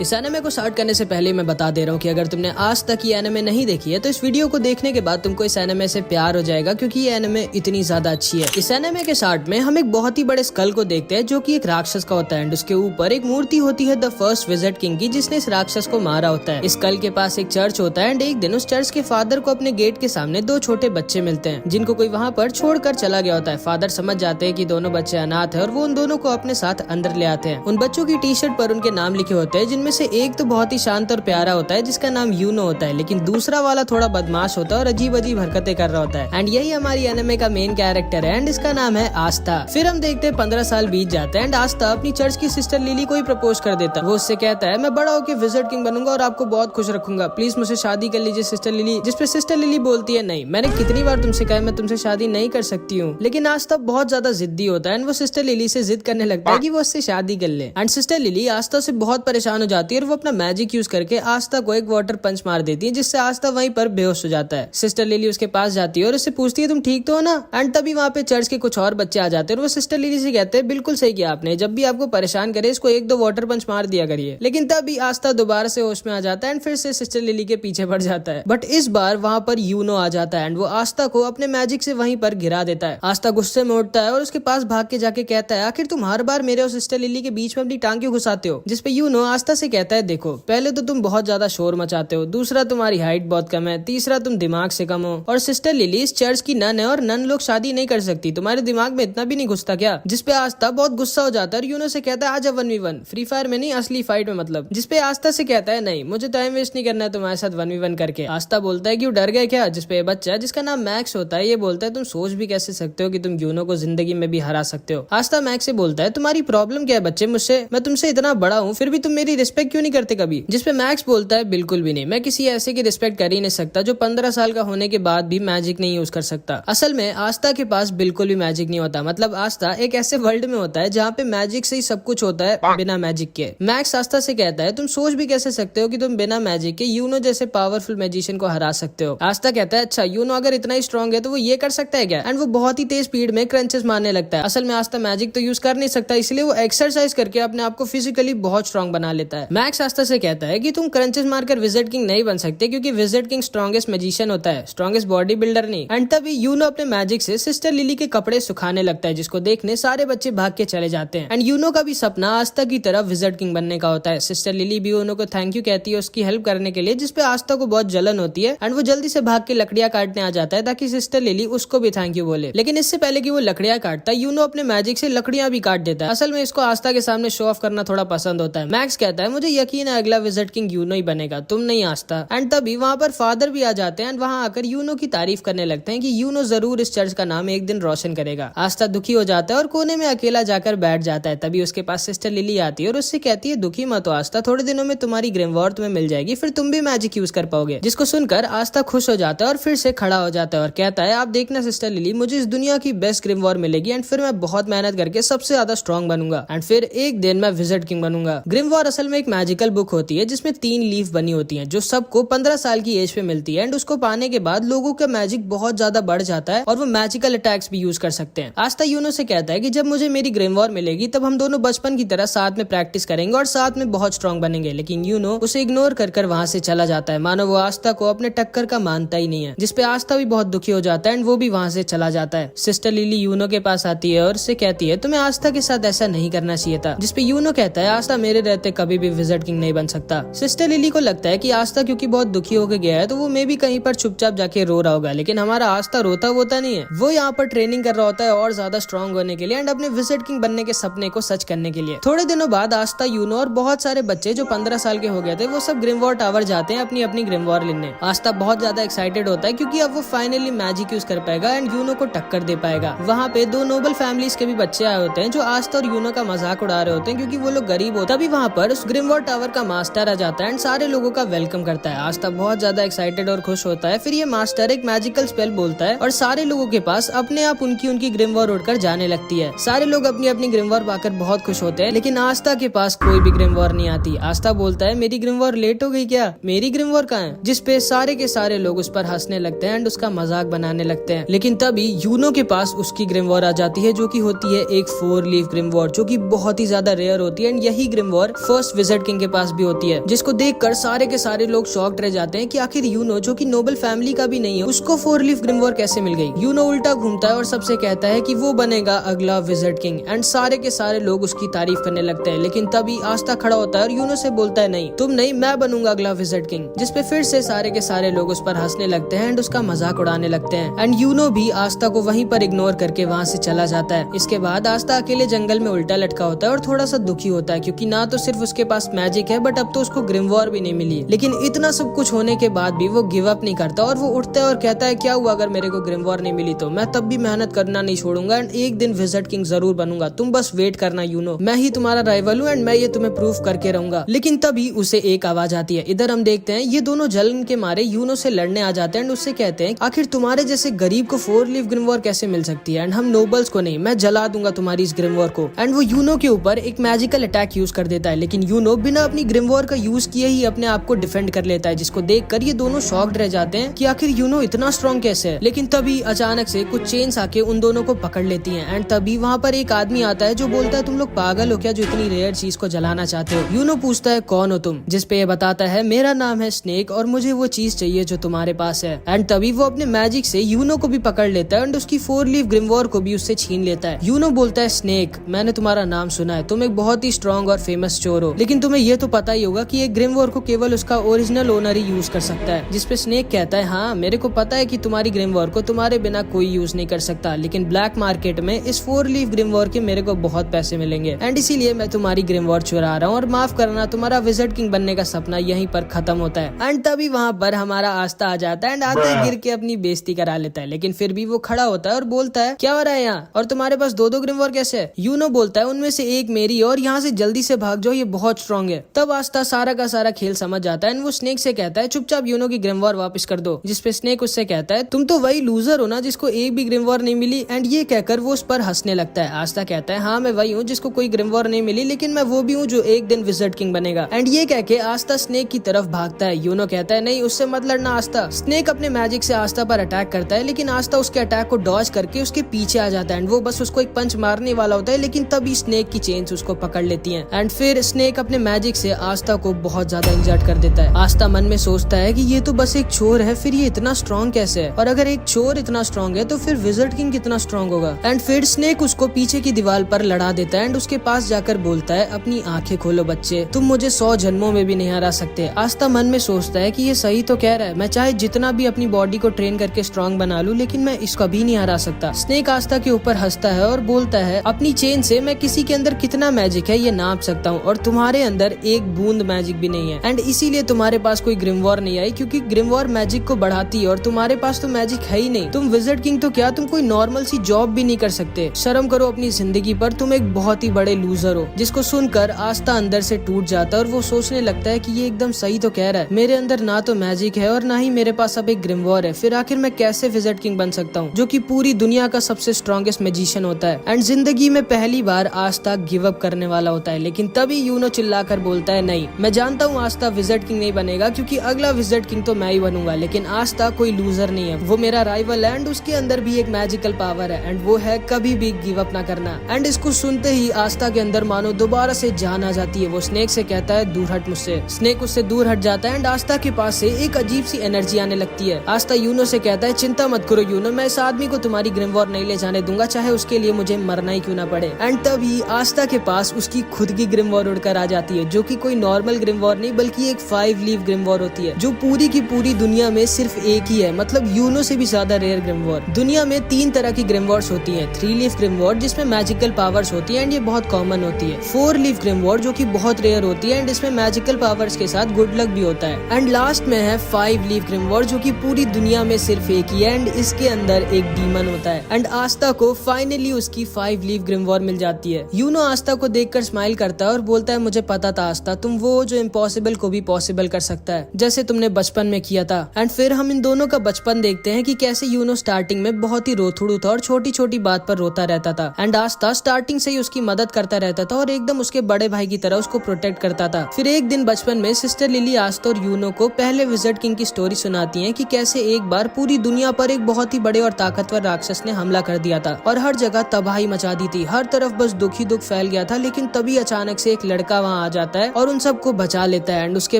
इस एनिमे को स्टार्ट करने से पहले मैं बता दे रहा हूँ कि अगर तुमने आज तक ये एनिमे नहीं देखी है तो इस वीडियो को देखने के बाद तुमको इस एनिमे से प्यार हो जाएगा, क्योंकि ये एनिमे इतनी ज्यादा अच्छी है। इस एनिमे के स्टार्ट में हम एक बहुत ही बड़े स्कल को देखते हैं जो कि एक राक्षस का होता है एंड उसके ऊपर एक मूर्ति होती है द फर्स्ट विजिट किंग की, जिसने इस राक्षस को मारा होता है। इस स्कल के पास एक चर्च होता है एंड एक दिन उस चर्च के फादर को अपने गेट के सामने दो छोटे बच्चे मिलते हैं जिनको कोई वहाँ पर छोड़कर चला गया होता है। फादर समझ जाते हैं कि दोनों बच्चे अनाथ है और वो उन दोनों को अपने साथ अंदर ले आते हैं। उन बच्चों की टी शर्ट पर उनके नाम लिखे होते हैं, जिनमें से एक तो बहुत ही शांत और प्यारा होता है जिसका नाम यूनो होता है, लेकिन दूसरा वाला थोड़ा बदमाश होता है और अजीब अजीब हरकतें कर रहा होता है। एंड यही हमारी एनिमे का मेन कैरेक्टर है एंड इसका नाम है आस्था। फिर हम देखते हैं 15 साल बीत जाते हैं एंड आस्था अपनी चर्च की सिस्टर लिली को ही प्रपोज कर देता है। वो उससे कहता है मैं बड़ा होकर विजिट किंग बनूंगा और आपको बहुत खुश रखूंगा, प्लीज मुझसे शादी कर लीजिए सिस्टर लिली। जिसपे सिस्टर लिली बोलती है नहीं, मैंने कितनी बार तुमसे कहा मैं तुमसे शादी नहीं कर सकती हूँ। लेकिन आस्था बहुत ज्यादा जिद्दी होता है एंड वो सिस्टर लिली से जिद करने लगता है कि वो उससे शादी कर ले। एंड सिस्टर लिली आस्था से बहुत परेशान हो जाती है और वो अपना मैजिक यूज करके आस्था को एक वाटर पंच मार देती है, जिससे आस्था वहीं पर बेहोश हो जाता है। सिस्टर लिली उसके पास जाती है और उससे पूछती है तुम ठीक तो हो ना। एंड तभी वहाँ पे चर्च के कुछ और बच्चे आ जाते हैं और वो सिस्टर लिली से कहते हैं बिल्कुल सही किया आपने, जब भी आपको परेशान करे इसको एक दो वाटर पंच मार दिया करिए। लेकिन तभी आस्था दोबारा से होश में आ जाता है एंड फिर से सिस्टर लिली के पीछे पड़ जाता है। बट इस बार वहाँ पर यूनो आ जाता है एंड वो आस्था को अपने मैजिक से वहीं पर गिरा देता है। आस्था गुस्से में उठता है और उसके पास भाग के जाके कहता है आखिर तुम हर बार मेरे और सिस्टर लिली के बीच में अपनी टांग क्यों घुसाते हो। जिसपे यूनो आस्था से कहता है देखो, पहले तो तुम बहुत ज्यादा शोर मचाते हो, दूसरा तुम्हारी हाइट बहुत कम है, तीसरा तुम दिमाग से कम हो, और सिस्टर लिली इस चर्च की नन है और नन लोग शादी नहीं कर सकती, तुम्हारे दिमाग में इतना भी नहीं घुसता क्या। जिसपे आस्था बहुत गुस्सा हो जाता है और यूनो से कहता है आजा 1v1, फ्री फायर में नहीं असली फाइट में मतलब। जिसपे आस्था से कहता है नहीं, मुझे टाइम वेस्ट नहीं करना है तुम्हारे साथ 1v1 करके। आस्था बोलता है कि वो डर गए क्या। जिसपे बच्चा जिसका नाम मैक्स होता है ये बोलता है तुम सोच भी कैसे सकते हो कि तुम यूनो को जिंदगी में भी हरा सकते हो। आस्था मैक्स से बोलता है तुम्हारी प्रॉब्लम क्या है बच्चे, मुझसे मैं तुमसे इतना बड़ा हूँ फिर भी तुम मेरी रिस्पेक्ट क्यों नहीं करते कभी। जिसपे मैक्स बोलता है बिल्कुल भी नहीं, मैं किसी ऐसे की रिस्पेक्ट कर ही नहीं सकता जो 15 साल का होने के बाद भी मैजिक नहीं यूज कर सकता। असल में आस्था के पास बिल्कुल भी मैजिक नहीं होता, मतलब आस्था एक ऐसे वर्ल्ड में होता है जहाँ पे मैजिक से ही सब कुछ होता है बिना मैजिक के। मैक्स आस्था से कहता है तुम सोच भी कैसे सकते हो कि तुम बिना मैजिक के यूनो जैसे पावरफुल मैजिशियन को हरा सकते हो। आस्था कहता है अच्छा यूनो अगर इतना ही स्ट्रॉन्ग है तो वो ये कर सकता है क्या। एंड वो बहुत ही तेज स्पीड में क्रंचेस मारने लगता है। असल में आस्था मैजिक तो यूज कर नहीं सकता, इसलिए वो एक्सरसाइज करके अपने आप को फिजिकली बहुत स्ट्रॉन्ग बना लेता है। मैक्स आस्था से कहता है कि तुम क्रंचेस मारकर विजिट किंग नहीं बन सकते, क्योंकि विजिट किंग स्ट्रॉन्गेस्ट मैजिशियन होता है, स्ट्रॉन्गेस्ट बॉडी बिल्डर नहीं। एंड तभी यूनो अपने मैजिक से सिस्टर लिली के कपड़े सुखाने लगता है, जिसको देखने सारे बच्चे भाग के चले जाते हैं। एंड यूनो का भी सपना आस्था की तरह विजिट किंग बनने का होता है। सिस्टर लिली भी यूनो को थैंक यू कहती है उसकी हेल्प करने के लिए, जिसपे आस्था को बहुत जलन होती है एंड वो जल्दी से भाग के लकड़ियां काटने आ जाता है ताकि सिस्टर लिली उसको भी थैंक यू बोले। लेकिन इससे पहले कि वो लकड़ियां काटता है यूनो अपने मैजिक से लकड़ियां भी काट देता है। असल में इसको आस्था के सामने शो ऑफ करना थोड़ा पसंद होता है। मैक्स कहता है मुझे यकीन है अगला विजिट किंग यूनो ही बनेगा, तुम नहीं आस्था। एंड तभी वहाँ पर फादर भी आ जाते हैं एंड वहाँ आकर यूनो की तारीफ करने लगते हैं कि यूनो जरूर इस चर्च का नाम एक दिन रोशन करेगा। आस्था दुखी हो जाता है और कोने में अकेला जाकर बैठ जाता है। तभी उसके पास सिस्टर लिली आती है और उससे कहती है दुखी मत हो आस्था, थोड़े दिनों में तुम्हारी ग्रिमवॉर तुम्हें मिल जाएगी, फिर तुम भी मैजिक यूज कर पाओगे। जिसको सुनकर आस्था खुश हो जाता है और फिर से खड़ा हो जाता है और कहता है आप देखना सिस्टर लिली, मुझे इस दुनिया की बेस्ट ग्रिमवॉर मिलेगी एंड फिर मैं बहुत मेहनत करके सबसे ज्यादा स्ट्रॉन्ग बनूंगा एंड फिर एक दिन मैं विजिट किंग बनूंगा। ग्रिमवॉर असल में एक मैजिकल बुक होती है जिसमें 3 लीफ बनी होती है जो सबको 15 साल की एज पे मिलती है एंड उसको पाने के बाद लोगों का मैजिक बहुत ज्यादा बढ़ जाता है और वो मैजिकल अटैक्स भी यूज कर सकते हैं। आस्था यूनो से कहता है कि जब मुझे मेरी ग्रिमवॉर मिलेगी तब हम दोनों बचपन की तरह साथ में प्रैक्टिस करेंगे और साथ में बहुत स्ट्रॉन्ग बनेंगे। लेकिन यूनो उसे इग्नोर कर वहाँ से चला जाता है, मानो वो आस्था को अपने टक्कर का मानता ही नहीं है। जिसपे आस्था भी बहुत दुखी हो जाता है एंड वो भी वहाँ से चला जाता है। सिस्टर लिली यूनो के पास आती है और उससे कहती है तुम्हें आस्था के साथ ऐसा नहीं करना चाहिए था। जिसपे यूनो कहता है आस्था मेरे रहते कभी भी विजिट किंग नहीं बन सकता। सिस्टर लिली को लगता है कि आस्था क्योंकि बहुत दुखी होकर गया है तो वो मे भी कहीं पर चुपचाप जाके रो रहा होगा, लेकिन हमारा आस्था रोता वोता नहीं है, वो यहाँ पर ट्रेनिंग कर रहा होता है और ज्यादा स्ट्रॉन्ग होने के लिए एंड अपने विजिट किंग बनने के सपने को सच करने के लिए। थोड़े दिनों बाद आस्था यूनो और बहुत सारे बच्चे जो 15 साल के हो गए थे वो सब ग्रिमवॉर टावर जाते हैं अपनी अपनी ग्रिमवॉर लेने। आस्था बहुत ज्यादा एक्साइटेड होता है क्योंकि अब वो फाइनली मैजिक यूज कर पाएगा एंड यूनो को टक्कर दे पाएगा। वहाँ पे 2 नोबल फैमिलीज के भी बच्चे आए होते हैं जो आस्था और यूनो का मजाक उड़ा रहे होते हैं क्योंकि वो लोग गरीब होते। तभी वहाँ पर उस ग्रिमवॉर टावर का मास्टर आ जाता है एंड सारे लोगों का वेलकम करता है। आस्था बहुत ज्यादा एक्साइटेड और खुश होता है। फिर ये मास्टर एक मैजिकल स्पेल बोलता है और सारे लोगों के पास अपने आप उनकी ग्रिमवॉर उड़कर जाने लगती है। सारे लोग अपनी अपनी ग्रिमवॉर पाकर बहुत खुश होते हैं, लेकिन आस्था के पास कोई भी ग्रिमवॉर नहीं आती। आस्था बोलता है मेरी ग्रिमवॉर लेट हो गई क्या, मेरी ग्रिमवॉर कहाँ है। जिसपे सारे के सारे लोग उस पर हंसने लगते हैं एंड उसका मजाक बनाने लगते हैं। लेकिन तभी यूनो के पास उसकी ग्रिमवॉर आ जाती है जो कि होती है एक 4 लीफ ग्रिमवॉर जो कि बहुत ही ज्यादा रेयर होती है एंड यही ग्रिमवॉर फर्स्ट विज़र्ड किंग के पास भी होती है, जिसको देखकर सारे के सारे लोग शॉक्ड रह जाते हैं कि आखिर यूनो जो कि नोबल फैमिली का भी नहीं है उसको 4 लीफ ग्रिमवॉर कैसे मिल गई। यूनो उल्टा घूमता है और सबसे कहता है कि वो बनेगा अगला विज़र्ड किंग एंड सारे के सारे लोग उसकी तारीफ करने लगते हैं। लेकिन तभी आस्था खड़ा होता है और यूनो से बोलता है नहीं तुम नहीं, मैं बनूंगा अगला विज़र्ड किंग, जिसपे फिर से सारे के सारे लोग उस पर हंसने लगते हैं एंड उसका मजाक उड़ाने लगते हैं एंड यूनो भी आस्था को वहीं पर इग्नोर करके वहाँ से चला जाता है। इसके बाद आस्था अकेले जंगल में उल्टा लटका होता है और थोड़ा सा दुखी होता है क्योंकि ना तो सिर्फ उसके पास मैजिक है बट अब तो उसको ग्रिमवॉर भी नहीं मिली। लेकिन इतना सब कुछ होने के बाद भी वो गिव अप नहीं करता और वो उठता है और कहता है क्या हुआ अगर मेरे को ग्रिमवॉर नहीं मिली तो मैं तब भी मेहनत करना नहीं छोड़ूंगा एंड एक दिन विज़र्ड किंग जरूर बनूंगा, तुम बस वेट करना यूनो, मैं ही तुम्हारा राइवल हूँ एंड मैं ये तुम्हें प्रूफ करके रहूंगा। लेकिन तभी उसे एक आवाज आती है। इधर हम देखते हैं ये दोनों जलन के मारे यूनो से लड़ने आ जाते हैं एंड उससे कहते हैं आखिर तुम्हारे जैसे गरीब को 4 लीफ ग्रिमवॉर कैसे मिल सकती है एंड हम नोबल्स को नहीं, मैं जला दूंगा तुम्हारी इस ग्रिमवॉर को। एंड वो यूनो के ऊपर एक मैजिकल अटैक यूज कर देता है, लेकिन यूनो बिना अपनी ग्रिमवॉर का यूज किए ही अपने आप को डिफेंड कर लेता है, जिसको देखकर ये दोनों शॉक्ड रह जाते हैं कि आखिर यूनो इतना स्ट्रॉन्ग कैसे है। लेकिन तभी अचानक से कुछ चेन्स आके उन दोनों को पकड़ लेती हैं एंड तभी वहाँ पर एक आदमी आता है जो बोलता है तुम लोग पागल हो क्या जो इतनी रेयर चीज को जलाना चाहते हो। यूनो पूछता है कौन हो तुम, जिसपे ये बताता है मेरा नाम है स्नेक और मुझे वो चीज चाहिए जो तुम्हारे पास है। एंड तभी वो अपने मैजिक से यूनो को भी पकड़ लेता है एंड उसकी 4 लीफ ग्रिमवॉर को भी उससे छीन लेता है। यूनो बोलता है स्नेक मैंने तुम्हारा नाम सुना है, तुम एक बहुत ही स्ट्रॉन्ग और फेमस चोर हो, लेकिन तुम्हें ये तो पता ही होगा कि एक ग्रिमवॉर को केवल उसका ओरिजिनल ओनर ही यूज कर सकता है। जिसपे स्नेक कहता है हाँ मेरे को पता है कि तुम्हारी ग्रिमवॉर को तुम्हारे बिना कोई यूज नहीं कर सकता, लेकिन ब्लैक मार्केट में इस 4 लीफ ग्रिमवॉर के मेरे को बहुत पैसे मिलेंगे एंड इसीलिए मैं तुम्हारी ग्रिमवॉर चुरा रहा हूँ और माफ करना तुम्हारा विज़र्ड किंग बनने का सपना यहीं पर खत्म होता है। एंड तभी वहाँ पर हमारा आस्था आ जाता है एंड आते ही गिर के अपनी बेइज्जती करा लेता है, लेकिन फिर भी वो खड़ा होता है और बोलता है क्या हो रहा है यहाँ और तुम्हारे पास 2-2 ग्रिमवॉर कैसे है। यूनो बोलता है उनमें से एक मेरी और यहाँ से जल्दी से भाग जाओ, ये बहुत स्ट्रॉन्ग है। तब आस्था सारा का सारा खेल समझ जाता है एंड वो स्नेक से कहता है चुपचाप यूनो की ग्रिमवॉर वापस कर दो, जिसपे स्नेक उससे कहता है तुम तो वही लूजर हो ना जिसको एक भी ग्रिमवॉर नहीं मिली। एंड ये कहकर वो उस पर हंसने लगता है। आस्था कहता है हाँ मैं वही हूँ जिसको कोई ग्रिमवॉर नहीं मिली, लेकिन मैं वो भी हूँ जो एक दिन विज़र्ड किंग बनेगा। एंड ये कह के आस्था स्नेक की तरफ भागता है। यूनो कहता है नहीं उससे मत लड़ना आस्था। स्नेक अपने मैजिक से आस्था पर अटैक करता है, लेकिन आस्था उसके अटैक को डॉज करके उसके पीछे आ जाता है एंड वो बस उसको एक पंच मारने वाला होता है, लेकिन तभी स्नेक की चेन्स उसको पकड़ लेती हैं एंड फिर स्नेक अपने मैजिक से आस्था को बहुत ज्यादा इंजर्ड कर देता है। आस्था मन में सोचता है कि ये तो बस एक चोर है, फिर ये इतना स्ट्रॉन्ग कैसे है, और अगर एक चोर इतना स्ट्रॉन्ग है तो फिर विज़र्ड किंग कितना स्ट्रॉन्ग होगा। एंड फिर स्नेक उसको पीछे की दीवार पर लड़ा देता है एंड उसके पास जाकर बोलता है अपनी आंखें खोलो बच्चे, तुम मुझे 100 जन्मों में भी नहीं हरा सकते। आस्था मन में सोचता है कि ये सही तो कह रहा है, मैं चाहे जितना भी अपनी बॉडी को ट्रेन करके स्ट्रॉन्ग बना लूं, लेकिन मैं इसको भी नहीं हरा सकता। स्नेक आस्था के ऊपर हंसता है और बोलता है अपनी चेन से मैं किसी के अंदर कितना मैजिक है ये नाप सकता हूँ, और तुम्हारे अंदर एक बूंद मैजिक भी नहीं है एंड इसीलिए तुम्हारे पास कोई ग्रिमवॉर नहीं आई, क्योंकि ग्रिमवॉर मैजिक को बढ़ाती है और तुम्हारे पास तो मैजिक है ही नहीं। तुम विज़र्ड किंग तो क्या, तुम कोई नॉर्मल सी जॉब भी नहीं कर सकते। शर्म करो अपनी जिंदगी पर, तुम एक बहुत ही बड़े लूजर हो। जिसको सुनकर आस्था अंदर से टूट जाता है और वो सोचने लगता है कि ये एकदम सही तो कह रहा है, मेरे अंदर ना तो मैजिक है और ना ही मेरे पास अब एक ग्रिमवॉर है, फिर आखिर मैं कैसे विज़र्ड किंग बन सकता हूँ जो कि पूरी दुनिया का सबसे स्ट्रॉन्गेस्ट मैजिशियन होता है। एंड जिंदगी में पहली बार आस्था गिव अप करने वाला होता है, लेकिन तभी यूनो चिल्लाकर बोलता है नहीं, मैं जानता हूँ आस्था विज़र्ड किंग नहीं बनेगा, क्योंकि अगला विज़र्ड किंग तो मैं ही बनूंगा, लेकिन आस्था कोई लूजर नहीं है, वो मेरा राइवल है एंड उसके अंदर भी एक मैजिकल पावर है एंड वो है कभी भी गिव अप ना करना। एंड इसको सुनते ही आस्था के अंदर मानो दोबारा से जान आ जाती है। वो स्नेक से कहता है दूर हट मुझसे। स्नेक उससे दूर हट जाता है एंड आस्था के पास से एक अजीब सी एनर्जी आने लगती है। आस्था यूनो से कहता है चिंता मत करो यूनो, मैं इस आदमी को तुम्हारी ग्रिमवॉर नहीं ले जाने दूंगा, चाहे उसके लिए मुझे मरना ही क्यों ना पड़े। एंड तभी आस्था के पास उसकी खुद की ग्रिमवॉर उड़कर आ जाती है, जो कि कोई नॉर्मल ग्रिमवॉर नहीं बल्कि एक 5 लीफ ग्रिमवॉर होती है, जो पूरी की पूरी दुनिया में सिर्फ एक ही है, मतलब यूनो से भी ज्यादा रेयर ग्रिमवॉर। दुनिया में 3 तरह की ग्रिमवॉर्स होती है। 3 लीफ ग्रिमवॉर जिसमें मैजिकल पावर्स होती है एंड ये बहुत कॉमन होती है। 4 लीफ ग्रिमवॉर जो कि बहुत रेयर होती है एंड इसमें मैजिकल पावर्स के साथ गुड लक भी होता है। एंड लास्ट में है 5 लीफ ग्रिमवॉर जो कि पूरी दुनिया में सिर्फ एक ही है एंड इसके अंदर एक डीमन होता है। एंड आस्था को फाइनली उसकी 5 लीफ ग्रिमवॉर मिल जाती है। यूनो आस्था को देखकर स्माइल करता है और बोलता है मुझे पता था आस्था, तुम वो जो इम्पॉसिबल को भी पॉसिबल कर सकता है, जैसे तुमने बचपन में किया था। एंड फिर हम इन दोनों का बचपन देखते हैं कि कैसे यूनो स्टार्टिंग में बहुत ही रोथुड़ू था और छोटी छोटी बात पर रोता रहता था एंड आस्था स्टार्टिंग से ही उसकी मदद करता रहता था और एकदम उसके बड़े भाई की तरह उसको प्रोटेक्ट करता था। फिर एक दिन बचपन में सिस्टर लिली आस्था और यूनो को पहले विज़र्ड किंग की स्टोरी सुनाती है कि कैसे एक बार पूरी दुनिया पर एक बहुत ही बड़े और ताकतवर राक्षस ने हमला कर दिया था और हर जगह तबाही मचा दी थी। हर तरफ बस दुख ही दुख फैल गया था, लेकिन तभी अचानक से एक लड़का वहाँ वहाँ आ जाता है और उन सबको बचा लेता है। एंड उसके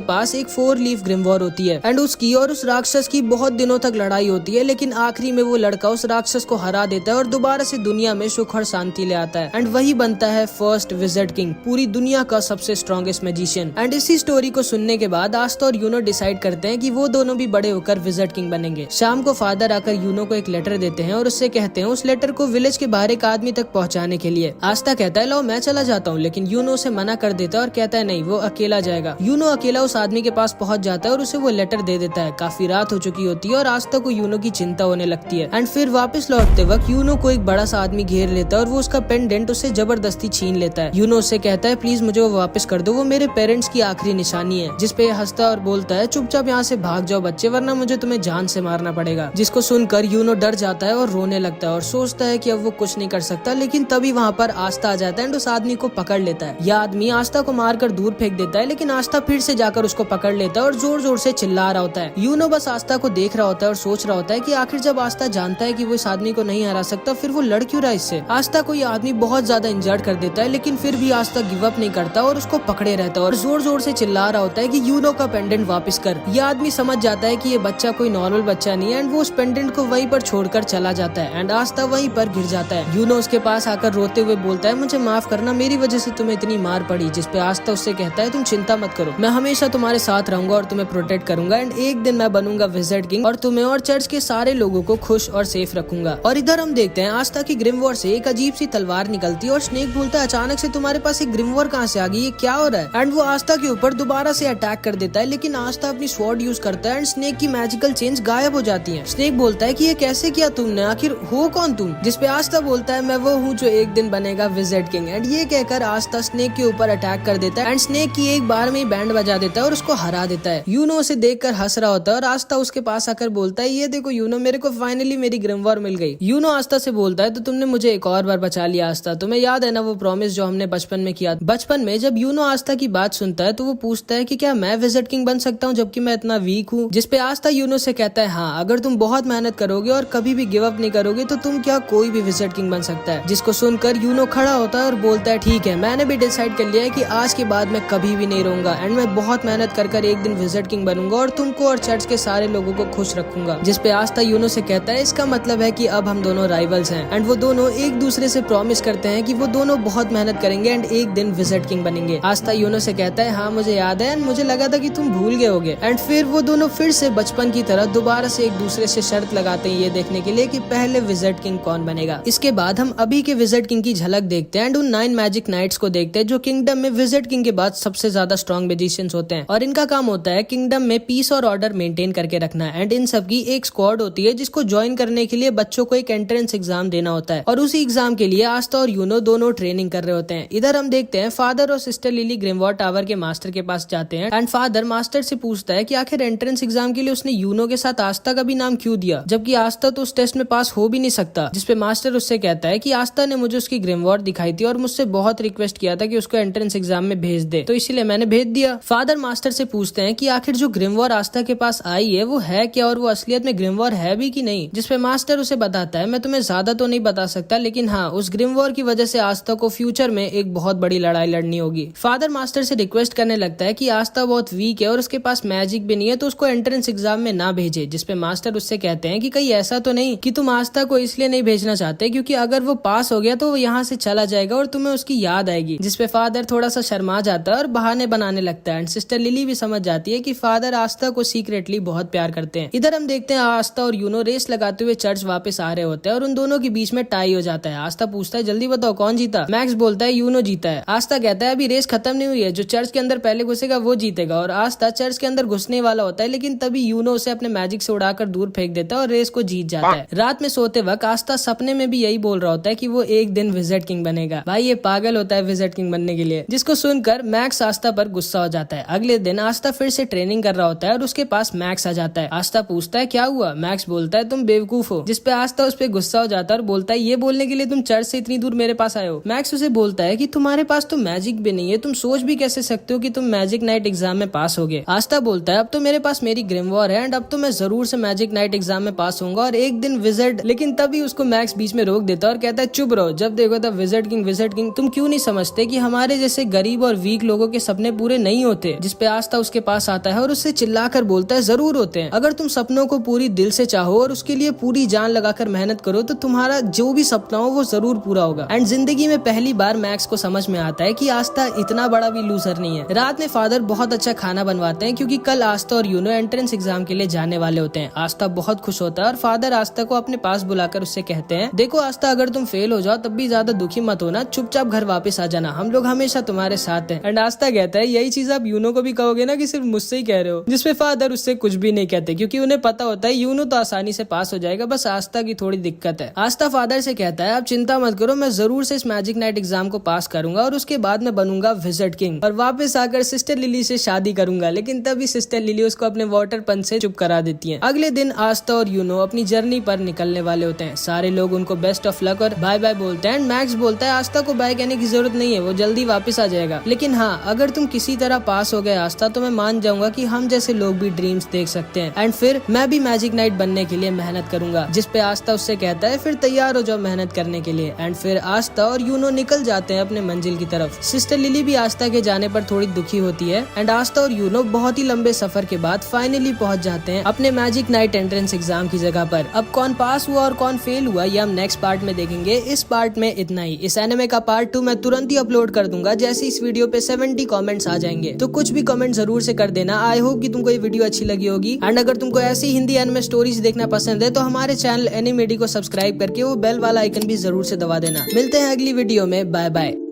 पास एक 4 लीफ ग्रिमवॉर होती है एंड उसकी और उस राक्षस की बहुत दिनों तक लड़ाई होती है, लेकिन आखिरी में वो लड़का उस राक्षस को हरा देता है और दोबारा से दुनिया में सुख और शांति ले आता है। एंड वही बनता है फर्स्ट विज़र्ड किंग, पूरी दुनिया का सबसे स्ट्रॉन्गेस्ट मैजिशियन। एंड इसी स्टोरी को सुनने के बाद आस्था और यूनो डिसाइड करते हैं कि वो दोनों भी बड़े होकर विज़र्ड किंग बनेंगे। शाम को फादर आकर यूनो को एक लेटर देते हैं और उससे कहते हैं उस लेटर को विलेज के बाहर एक आदमी तक पहुँचाने के लिए। आस्था कहता है लो मैं चला जाता हूँ, लेकिन यूनो उसे मना कर देता है और कहता है नहीं, वो अकेला जाएगा। यूनो अकेला उस आदमी के पास पहुँच जाता है और उसे वो लेटर दे देता है। काफी रात हो चुकी होती है और आस्था को यूनो की चिंता होने लगती है। एंड फिर वापस लौटते वक्त यूनो को एक बड़ा सा आदमी घेर लेता है और वो उसका पेंडेंट उससे जबरदस्ती छीन लेता है। यूनो उससे कहता है प्लीज मुझे वो वापस कर दो, वो मेरे पेरेंट्स की आखिरी निशानी है। जिसपे हंसता और बोलता है चुपचाप यहाँ से भाग जाओ बच्चे, वरना मुझे तुम्हें जान से मारना पड़ेगा। जिसको सुनकर यूनो डर जाता है और रोने लगता है और सोचता है कि अब वो कुछ नहीं कर सकता। लेकिन तभी वहाँ पर आस्था आ जाता है एंड उस आदमी को पकड़ लेता है। यह आदमी आस्था को मारकर दूर फेंक देता है, लेकिन आस्था फिर से जाकर उसको पकड़ लेता है और जोर जोर से चिल्ला रहा होता है। यूनो बस आस्था को देख रहा होता है और सोच रहा होता है कि आखिर जब आस्था जानता है कि वो इस आदमी को नहीं हरा सकता, फिर वो लड़ क्यों रहा इससे। आस्था को ये आदमी बहुत ज्यादा इंजर्ड कर देता है, लेकिन फिर भी आस्था गिव अप नहीं करता और उसको पकड़े रहता है और जोर जोर से चिल्ला रहा होता है कि यूनो का पेंडेंट वापस कर। ये आदमी समझ जाता है कि ये बच्चा कोई नॉर्मल बच्चा नहीं है एंड वो उस पेंडेंट को वहीं पर छोड़कर चला जाता है एंड आस्था वहीं पर गिर जाता है। यूनो उसके पास आकर रोते हुए बोलता है मुझे माफ करना, मेरी वजह से तुम्हें इतनी मार पड़ी। जिसपे आस्था उससे कहता है तुम चिंता मत करो, मैं हमेशा तुम्हारे साथ रहूंगा और तुम्हें प्रोटेक्ट करूंगा एंड एक दिन मैं बनूंगा विज़र्ड किंग और तुम्हें और चर्च के सारे लोगों को खुश और सेफ रखूंगा। और इधर हम देखते हैं आस्था की ग्रिमवॉर से एक अजीब सी तलवार निकलती है और स्नेक बोलता है अचानक से तुम्हारे पास एक ग्रिमवॉर कहाँ से आ गई, ये क्या हो रहा है। एंड वो आस्था के ऊपर दोबारा से अटैक कर देता है, लेकिन आस्था अपनी स्वॉर्ड यूज करता है एंड स्नेक की मैजिकल चेंज गायब हो जाती है। स्नेक बोलता है कि ये कैसे किया तुमने, आखिर हो कौन तुम। जिसपे आस्था बोलता है मैं वो हूँ जो एक दिन बनेगा विज़र्ड किंग। एंड ये कहकर आस्था स्नेक के ऊपर अटैक कर देता है एंड स्नेक की एक बार में बैंड बजा देता है और उसको हरा देता है। यूनो उसे देखकर हंस रहा होता है और आस्था उसके पास आकर बोलता है ये देखो यूनो, मेरे को फाइनली मेरी ग्रिमवॉर मिल गई। यूनो आस्था से बोलता है तो तुमने मुझे एक और बार बचा लिया आस्था, तुम्हें याद है ना वो प्रॉमिस जो हमने बचपन में किया। बचपन में जब यूनो आस्था की बात सुनता है तो वो पूछता है कि क्या मैं विज़र्ड किंग बन सकता हूँ जबकि मैं इतना वीक हूँ। जिसपे आस्था यूनो से कहता है हाँ, अगर तुम बहुत मेहनत करोगे और कभी भी गिव अप नहीं करोगे तो तुम क्या कोई भी विज़र्ड किंग बन सकता है। जिसको सुनकर यूनो खड़ा होता है और बोलता है ठीक है, मैंने भी डिसाइड कर लिया है कि आज के बाद मैं कभी भी नहीं रहूंगा एंड मैं बहुत मेहनत कर एक दिन विज़र्ड किंग बनूंगा और तुमको और चर्च के सारे लोगों को खुश रखूंगा। जिसपे आस्था यूनो से कहता है इसका मतलब है कि अब हम दोनों राइवल्स हैं। एंड वो दोनों एक दूसरे से प्रॉमिस करते हैं कि वो दोनों बहुत मेहनत करेंगे एंड एक दिन विज़र्ड किंग बनेंगे। आस्था यूनो से कहता है हाँ मुझे याद है एंड मुझे लगा था कि तुम भूल गए होगे। एंड फिर वो दोनों फिर से बचपन की तरह दोबारा से एक दूसरे से शर्त लगाते हैं ये देखने के लिए कि पहले विज़र्ड किंग कौन बनेगा। इसके बाद हम अभी के विज़र्ड किंग की झलक देखते हैं एंड उन 9 मैजिक नाइट्स को देखते हैं जो किंगडम में विज़र्ड किंग के बाद सबसे ज्यादा स्ट्रॉन्ग मैजिशियंस होते हैं और इनका काम होता है किंगडम में पीस और ऑर्डर मेंटेन करके रखना। एंड इन सब की एक स्क्वाड होती है जिसको ज्वाइन करने के लिए बच्चों को एक एंट्रेंस एग्जाम देना होता है और उसी एग्जाम के लिए आस्था और यूनो दोनों ट्रेनिंग कर रहे होते हैं। इधर हम देखते हैं फादर और सिस्टर लिली ग्रिमवॉर टावर के मास्टर के पास जाते हैं एंड फादर मास्टर से पूछता है कि आखिर एंट्रेंस एग्जाम के लिए उसने यूनो के साथ आस्था का भी नाम क्यों दिया, जबकि आस्था तो उस टेस्ट में पास हो भी नहीं सकता। जिसपे मास्टर उससे कहता है कि आस्था ने मुझे उसकी ग्रिमवॉर दिखाई थी और मुझसे बहुत रिक्वेस्ट किया था कि उसको एंट्रेंस एग्जाम में भेज दे, तो इसीलिए मैंने भेज दिया। फादर मास्टर से पूछते हैं कि आखिर जो ग्रिमवॉर आस्था के पास आई है वो है क्या और वो असलियत में ग्रिमवॉर है भी कि नहीं। जिसपे मास्टर उसे बताता है मैं तुम्हें ज्यादा तो नहीं बता सकता, लेकिन हाँ उस ग्रिमवॉर की वजह से आस्था को फ्यूचर में एक बहुत बड़ी लड़ाई लड़नी होगी। फादर मास्टर से रिक्वेस्ट करने लगता है कि आस्था बहुत वीक है और उसके पास मैजिक भी नहीं है तो उसको एंट्रेंस एग्जाम में ना भेजे। जिसपे मास्टर उससे कहते हैं कि कहीं ऐसा तो नहीं कि तुम आस्था को इसलिए नहीं भेजना चाहते क्योंकि अगर वो पास हो गया तो वो यहाँ से चला जाएगा और तुम्हें उसकी याद आएगी। जिसपे फादर थोड़ा सा शर्मा जाता है और बहाने बनाने लगता है एंड सिस्टर लिली भी समझ जाती है कि फादर आस्था को सीक्रेटली बहुत प्यार करते हैं। इधर हम देखते हैं आस्था और यूनो रेस लगाते हुए चर्च वापस आ रहे होते हैं और उन दोनों के बीच में टाई हो जाता है। आस्था पूछता है जल्दी बताओ कौन जीता। मैक्स बोलता है यूनो जीता है। आस्था कहता है अभी रेस खत्म नहीं हुई है, जो चर्च के अंदर पहले घुसेगा वो जीतेगा। और आस्था चर्च के अंदर घुसने वाला होता है, लेकिन तभी यूनो उसे अपने मैजिक से उड़ाकर दूर फेंक देता है और रेस को जीत जाता है। रात में सोते वक्त आस्था सपने में भी यही बोल रहा होता है कि वो एक दिन विज़र्ड किंग बनेगा। भाई ये पागल होता है विज़र्ड किंग बनने के लिए। जिसको सुनकर मैक्स आस्था पर गुस्सा हो जाता है। अगले दिन आस्था फिर से ट्रेनिंग कर रहा होता है और उसके पास मैक्स आ जाता है। आस्था पूछता है क्या हुआ। मैक्स बोलता है तुम बेवकूफ हो। जिसपे आस्था उस पर गुस्सा हो जाता है और बोलता है ये बोलने के लिए तुम चर्च से इतनी दूर मेरे पास आए हो। मैक्स उसे बोलता है कि तुम्हारे पास तो मैजिक भी नहीं है, तुम सोच भी कैसे सकते हो कि तुम मैजिक नाइट एग्जाम में पास होगे। आस्था बोलता है अब तो मेरे पास मेरी ग्रिमवॉर है एंड अब तो मैं जरूर से मैजिक नाइट एग्जाम में पास होऊंगा और एक दिन विज़र्ड। लेकिन तभी उसको मैक्स बीच में रोक देता है और कहता है चुप रहो, जब देखो तब विज़र्ड किंग तुम क्यों नहीं समझते कि हमारे जैसे गरीब गरीब और वीक लोगों के सपने पूरे नहीं होते, जिसपे आस्था उसके पास आता है और उससे चिल्लाकर बोलता है जरूर होते हैं। अगर तुम सपनों को पूरी दिल से चाहो और उसके लिए पूरी जान लगाकर मेहनत करो तो तुम्हारा जो भी सपना हो वो जरूर पूरा होगा। एंड जिंदगी में पहली बार मैक्स को समझ में आता है कि आस्था इतना बड़ा भी लूजर नहीं है। रात में फादर बहुत अच्छा खाना बनवाते हैं क्योंकि कल आस्था और यूनो एंट्रेंस एग्जाम के लिए जाने वाले होते हैं। आस्था बहुत खुश होता है और फादर आस्था को अपने पास बुलाकर उससे कहते हैं, देखो आस्था, अगर तुम फेल हो जाओ तब भी ज्यादा दुखी मत होना, चुपचाप घर वापस आ जाना, हम लोग हमेशा तुम्हारे साथ हैं। एंड आस्था कहता है, यही चीज आप यूनो को भी कहोगे ना कि सिर्फ मुझसे ही कह रहे हो? जिसपे फादर उससे कुछ भी नहीं कहते क्योंकि उन्हें पता होता है यूनो तो आसानी से पास हो जाएगा, बस आस्था की थोड़ी दिक्कत है। आस्था फादर से कहता है, आप चिंता मत करो, मैं जरूर से इस मैजिक नाइट एग्जाम को पास करूंगा और उसके बाद मैं बनूंगा विज़र्ड किंग और वापस आकर सिस्टर लिली से शादी करूंगा। लेकिन तभी सिस्टर लिली उसको अपने वाटर पंच से चुप करा देती है। अगले दिन आस्था और यूनो अपनी जर्नी पर निकलने वाले होते हैं। सारे लोग उनको बेस्ट ऑफ लक और बाय बाय बोलते हैं। मैक्स बोलता है, आस्था को बाय कहने की जरूरत नहीं है, वो जल्दी वापस आ जाएगा। लेकिन हाँ, अगर तुम किसी तरह पास हो गए आस्था तो मैं मान जाऊंगा कि हम जैसे लोग भी ड्रीम्स देख सकते हैं एंड फिर मैं भी मैजिक नाइट बनने के लिए मेहनत करूंगा। जिसपे आस्था उससे कहता है, फिर तैयार हो जाओ मेहनत करने के लिए। एंड फिर आस्था और यूनो निकल जाते हैं अपने मंजिल की तरफ। सिस्टर लिली भी आस्था के जाने पर थोड़ी दुखी होती है एंड आस्था और यूनो बहुत ही लंबे सफर के बाद फाइनली पहुंच जाते हैं अपने मैजिक नाइट एंट्रेंस एग्जाम की जगह पर। अब कौन पास हुआ और कौन फेल हुआ ये हम नेक्स्ट पार्ट में देखेंगे। इस पार्ट में इतना ही। इस एनिमे का पार्ट 2 मैं तुरंत ही अपलोड कर दूंगा जैसे इस वीडियो पे 70 कमेंट्स आ जाएंगे, तो कुछ भी कमेंट जरूर से कर देना। आई होप कि तुमको ये वीडियो अच्छी लगी होगी। एंड अगर तुमको ऐसी हिंदी एनिमे स्टोरीज देखना पसंद है तो हमारे चैनल एनिमेडी को सब्सक्राइब करके वो बेल वाला आइकन भी जरूर से दबा देना। मिलते हैं अगली वीडियो में, बाय बाय।